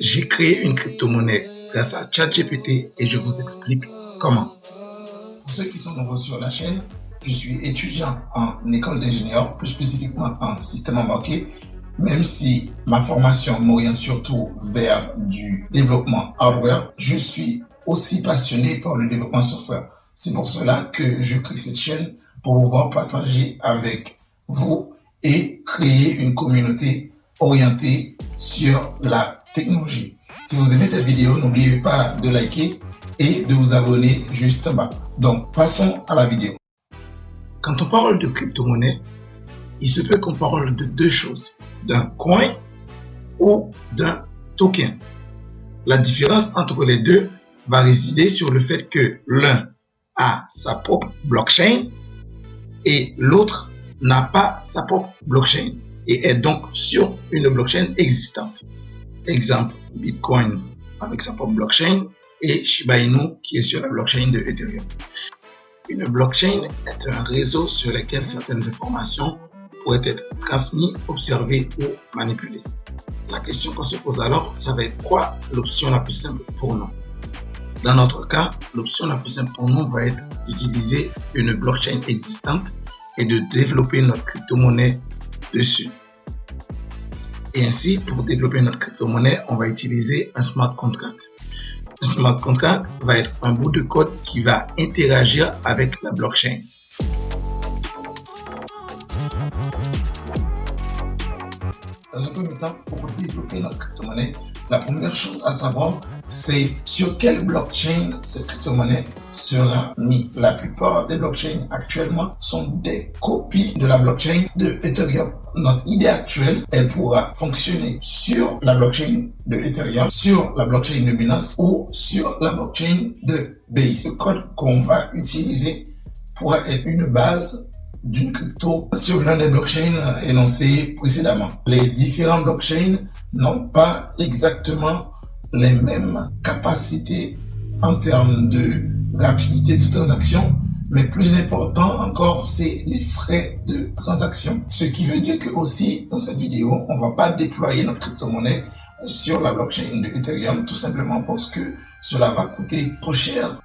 J'ai créé une crypto-monnaie grâce à ChatGPT et je vous explique comment. Pour ceux qui sont nouveaux sur la chaîne, je suis étudiant en école d'ingénieur, plus spécifiquement en système embarqué, même si ma formation m'oriente surtout vers du développement hardware, je suis aussi passionné par le développement software. C'est pour cela que je crée cette chaîne pour pouvoir partager avec vous et créer une communauté orientée sur la technologie. Si vous aimez cette vidéo, n'oubliez pas de liker et de vous abonner juste en bas. Donc, passons à la vidéo. Quand on parle de crypto-monnaie, il se peut qu'on parle de deux choses, d'un coin ou d'un token. La différence entre les deux va résider sur le fait que l'un a sa propre blockchain et l'autre n'a pas sa propre blockchain et est donc sur une blockchain existante. Exemple, Bitcoin avec sa propre blockchain et Shiba Inu qui est sur la blockchain de Ethereum. Une blockchain est un réseau sur lequel certaines informations pourraient être transmises, observées ou manipulées. La question qu'on se pose alors, ça va être quoi l'option la plus simple pour nous? Dans notre cas, l'option la plus simple pour nous va être d'utiliser une blockchain existante et de développer notre crypto-monnaie dessus. Et ainsi, pour développer notre crypto-monnaie, on va utiliser un smart contract. Un smart contract va être un bout de code qui va interagir avec la blockchain. Dans un premier temps, pour développer notre crypto-monnaie, la première chose à savoir, c'est sur quelle blockchain cette crypto-monnaie sera mise. La plupart des blockchains actuellement sont des copies de la blockchain de Ethereum. Notre idée actuelle, elle pourra fonctionner sur la blockchain de Ethereum, sur la blockchain de Binance ou sur la blockchain de Base. Le code qu'on va utiliser pourra être une base d'une crypto sur l'un des blockchains énoncés précédemment. Les différents blockchains n'ont pas exactement les mêmes capacités en termes de rapidité de transaction, mais plus important encore, c'est les frais de transaction. Ce qui veut dire que aussi, dans cette vidéo, on va pas déployer notre crypto-monnaie sur la blockchain de Ethereum, tout simplement parce que cela va coûter trop cher.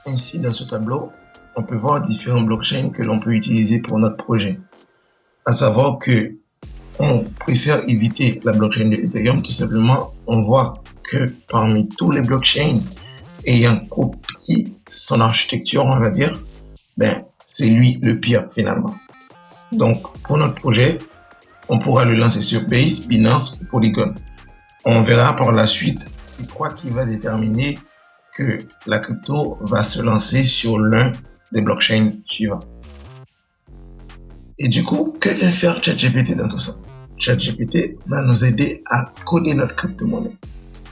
Ainsi, dans ce tableau, on peut voir différents blockchains que l'on peut utiliser pour notre projet. À savoir que on préfère éviter la blockchain de Ethereum, tout simplement, on voit que parmi tous les blockchains ayant copié son architecture, on va dire, c'est lui le pire finalement. Donc, pour notre projet, on pourra le lancer sur Base, Binance ou Polygon. On verra par la suite c'est quoi qui va déterminer que la crypto va se lancer sur l'un des blockchains suivants. Et du coup, que vient faire ChatGPT dans tout ça? ChatGPT va nous aider à coder notre crypto-monnaie.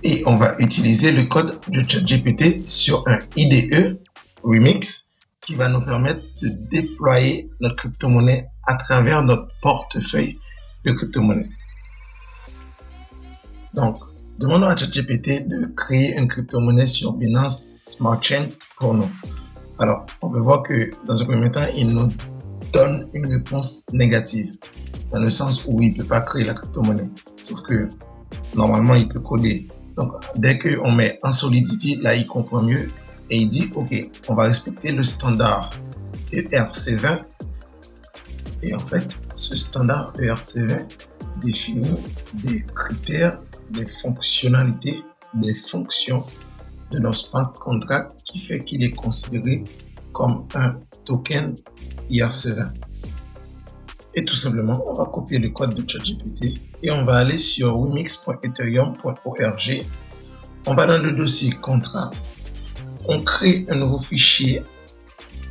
Et on va utiliser le code de ChatGPT sur un IDE Remix qui va nous permettre de déployer notre crypto-monnaie à travers notre portefeuille de crypto-monnaie. Donc, demandons à ChatGPT de créer une crypto-monnaie sur Binance Smart Chain pour nous. Alors, on peut voir que dans un premier temps, il nous donne une réponse négative, dans le sens où il ne peut pas créer la crypto-monnaie. Sauf que, normalement, il peut coder. Donc, dès qu'on met en Solidity, là, il comprend mieux et il dit, OK, on va respecter le standard ERC20. Et en fait, ce standard ERC20 définit des critères, des fonctionnalités, des fonctions de notre smart contract qui fait qu'il est considéré comme un token ERC20. Et tout simplement, on va copier le code de ChatGPT et on va aller sur remix.ethereum.org. On va dans le dossier contrat. On crée un nouveau fichier.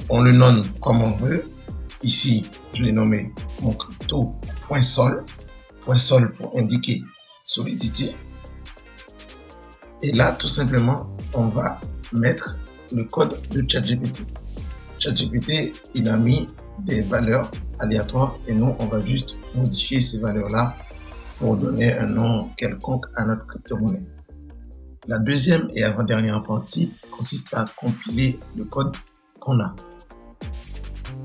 On le nomme comme on veut. Ici, je l'ai nommé mon crypto.sol. .sol pour indiquer Solidity. Et là, tout simplement, on va mettre le code de ChatGPT. ChatGPT, il a mis des valeurs aléatoires et nous, on va juste modifier ces valeurs-là pour donner un nom quelconque à notre crypto-monnaie. La deuxième et avant-dernière partie consiste à compiler le code qu'on a.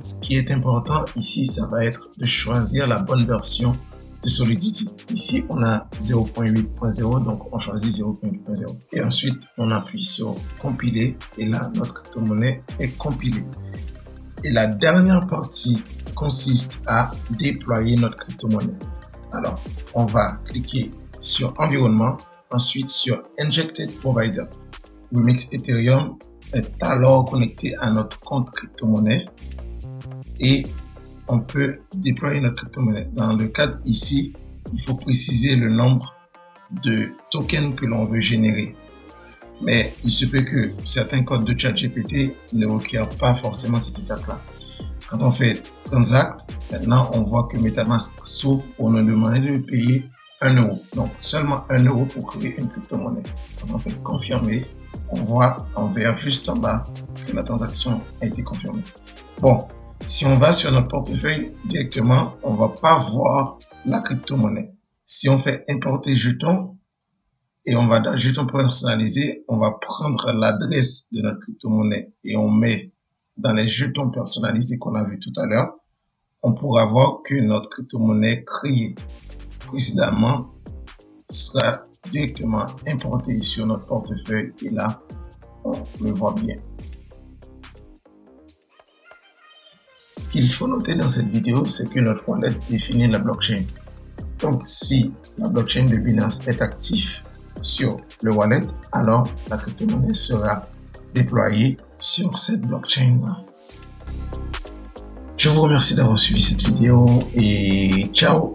Ce qui est important ici, ça va être de choisir la bonne version de Solidity. Ici, on a 0.8.0, donc on choisit 0.8.0. Et ensuite, on appuie sur compiler et là, notre crypto-monnaie est compilée. Et la dernière partie consiste à déployer notre crypto-monnaie. Alors, on va cliquer sur environnement, ensuite sur Injected Provider. Remix Ethereum est alors connecté à notre compte crypto-monnaie et on peut déployer notre crypto-monnaie. Dans le cadre ici, il faut préciser le nombre de tokens que l'on veut générer. Mais il se peut que certains codes de ChatGPT ne requièrent pas forcément cette étape-là. Quand on fait Transact, maintenant on voit que MetaMask s'ouvre pour nous demander de payer 1 euro. Donc seulement 1 euro pour créer une crypto-monnaie. Quand on fait confirmer, on voit en vert juste en bas que la transaction a été confirmée. Bon, si on va sur notre portefeuille directement, on va pas voir la crypto-monnaie. Si on fait importer jetons et on va dans jetons personnalisés, on va prendre l'adresse de notre crypto-monnaie et on met dans les jetons personnalisés qu'on a vu tout à l'heure, on pourra voir que notre crypto-monnaie créée précédemment sera directement importée sur notre portefeuille et là, on le voit bien. Ce qu'il faut noter dans cette vidéo, c'est que notre wallet définit la blockchain. Donc, si la blockchain de Binance est active sur le wallet, alors la crypto-monnaie sera déployée sur cette blockchain-là. Je vous remercie d'avoir suivi cette vidéo et ciao!